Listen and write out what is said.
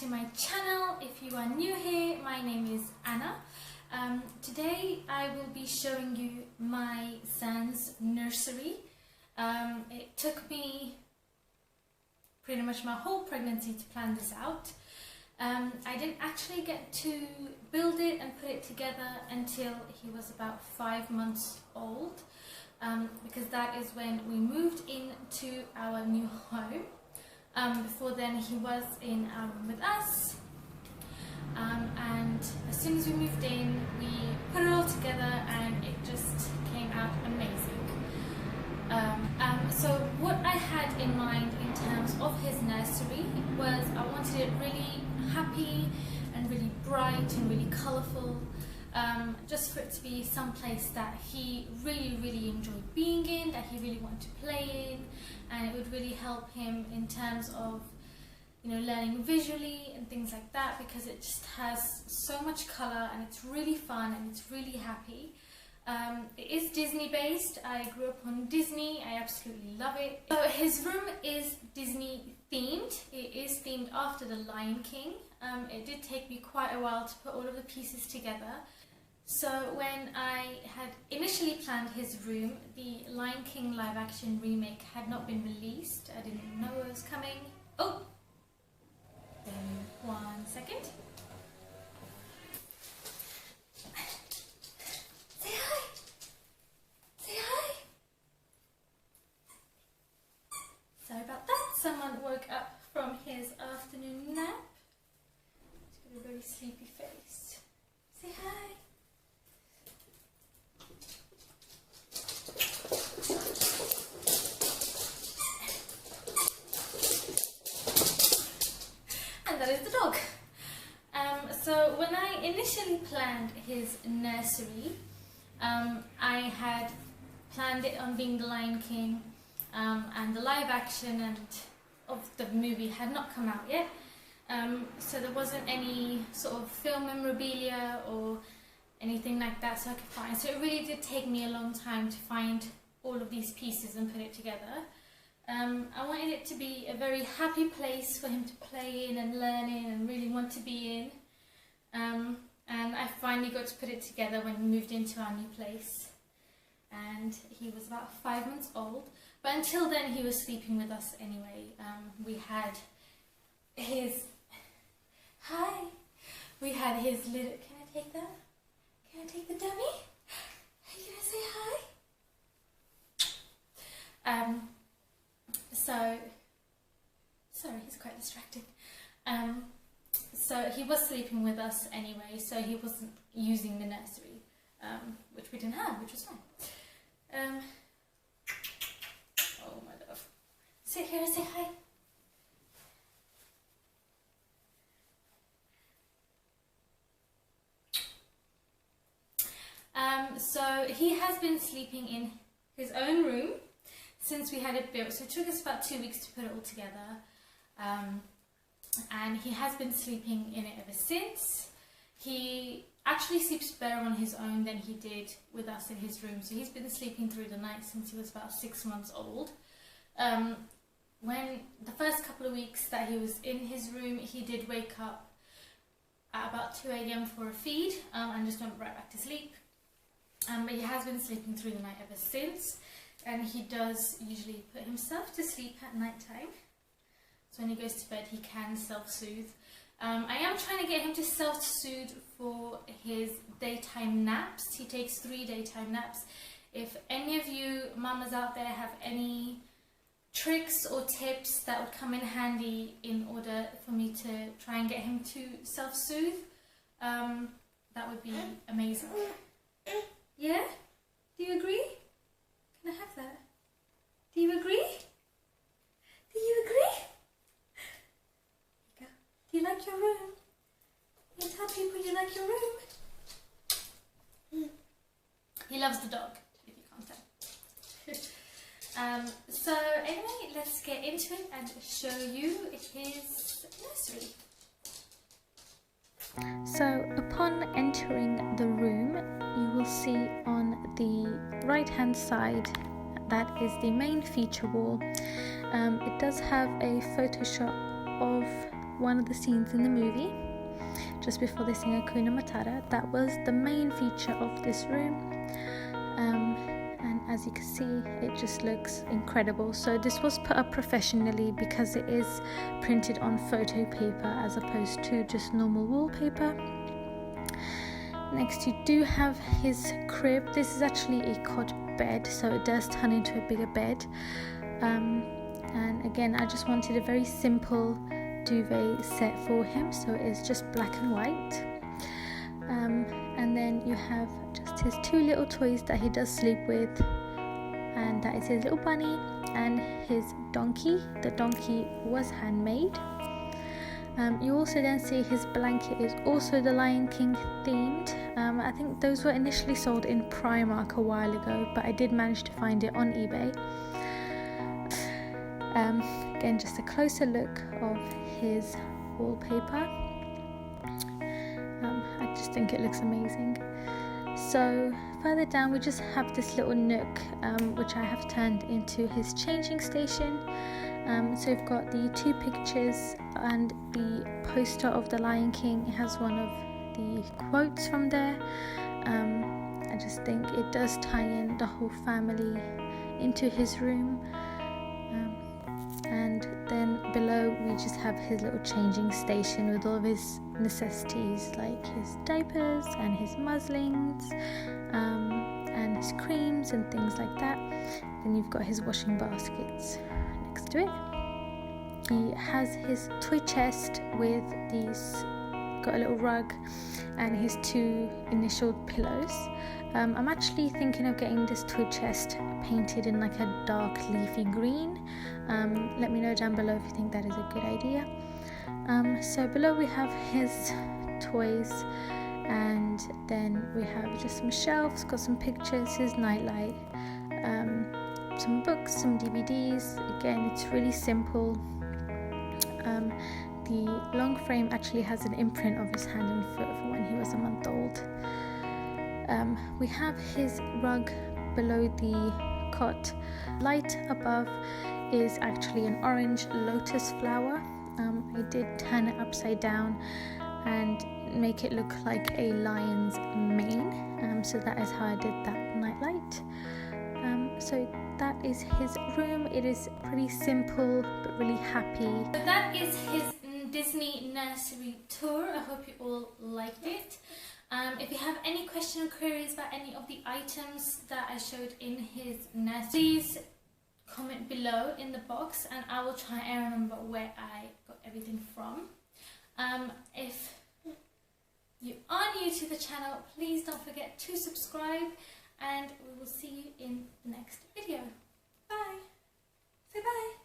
to my channel. If you are new here, my name is Anna. Today I will be showing you my son's nursery. It took me pretty much my whole pregnancy to plan this out. I didn't actually get to build it and put it together until he was about 5 months old, because that is when we moved into our new home. Before then he was in our room with us, and as soon as we moved in we put it all together and it just came out amazing. So what I had in mind in terms of his nursery was I wanted it really happy and really bright and really colourful, just for it to be some place that he really enjoyed being in, that he really wanted to play in, and it would really help him in terms of, you know, learning visually and things like that, because it just has so much colour and it's really fun and it's really happy. It is Disney based. I grew up on Disney. I absolutely love it. So his room is Disney themed. It is themed after the Lion King. It did take me quite a while to put all of the pieces together. So when I had initially planned his room, the Lion King live action remake had not been released. I didn't know it was coming. Oh! Then 1 second. Sorry about that. Someone woke up from his afternoon nap. He's got a very sleepy face. Say hi. And that is the dog. So when I initially planned his nursery, I had planned it on being the Lion King. And the live action and of the movie had not come out yet, so there wasn't any sort of film memorabilia or anything like that so I could find. So it really did take me a long time to find all of these pieces and put it together. I wanted it to be a very happy place for him to play in and learn in and really want to be in, and I finally got to put it together when we moved into our new place, and he was about 5 months old. But until then, he was sleeping with us anyway. We had his... Hi! We had his little... Can I take that? Can I take the dummy? Hey, can I say hi? Sorry, he's quite distracted. So he was sleeping with us anyway, so he wasn't using the nursery, which we didn't have, which was fine. Oh my love. Sit here and say hi. So he has been sleeping in his own room since we had it built. So it took us about 2 weeks to put it all together. And he has been sleeping in it ever since. He actually sleeps better on his own than he did with us in his room. So he's been sleeping through the night since he was about 6 months old. When the first couple of weeks that he was in his room, he did wake up at about 2 AM for a feed, and just went right back to sleep. But he has been sleeping through the night ever since, and he does usually put himself to sleep at night time. So when he goes to bed, he can self-soothe. I am trying to get him to self-soothe for his daytime naps. He takes 3 daytime naps. If any of you mamas out there have any tricks or tips that would come in handy in order for me to try and get him to self-soothe, that would be amazing. Yeah? Do you agree? Can I have that? Do you agree? Do you agree? Here you go. Do you like your room? You tell people you like your room? He loves the dog, if you can't tell. So anyway, let's get into it and show you his nursery. So upon entering the room, you will see on the right hand side that is the main feature wall. It does have a Photoshop of one of the scenes in the movie, just before they sing Hakuna Matata. That was the main feature of this room. And as you can see, it just looks incredible. So this was put up professionally because it is printed on photo paper as opposed to just normal wallpaper. Next, you do have his crib. This is actually a cot bed, so it does turn into a bigger bed. And again, I just wanted a very simple duvet set for him, so it is just black and white. And then you have just his two little toys that he does sleep with, and that is his little bunny and his donkey. The donkey was handmade. You also then see his blanket is also the Lion King themed. I think those were initially sold in Primark a while ago, but I did manage to find it on eBay. Again, just a closer look of his wallpaper. I just think it looks amazing. So further down we just have this little nook, which I have turned into his changing station. So we've got the two pictures and the poster of the Lion King. It has one of the quotes from there. I just think it does tie in the whole family into his room. And then below we just have his little changing station with all of his necessities, like his diapers and his muslins, and his creams and things like that. Then you've got his washing baskets next to it. He has his toy chest with these, got a little rug and his two initialed pillows. I'm actually thinking of getting this toy chest painted in like a dark leafy green. Let me know down below if you think that is a good idea. So below we have his toys, and then we have just some shelves, got some pictures, his nightlight, some books, some DVDs. Again, it's really simple. The long frame actually has an imprint of his hand and foot from when he was a month old. We have his rug below the cot. Light above is actually an orange lotus flower. I did turn it upside down and make it look like a lion's mane. So that is how I did that nightlight. So that is his room. It is pretty simple but really happy. So that is his Disney nursery tour. I hope you all liked it. If you have any questions or queries about any of the items that I showed in his nursery, please comment below in the box and I will try and remember where I got everything from. If you are new to the channel, please don't forget to subscribe, and we will see you in the next video. Bye. Say bye.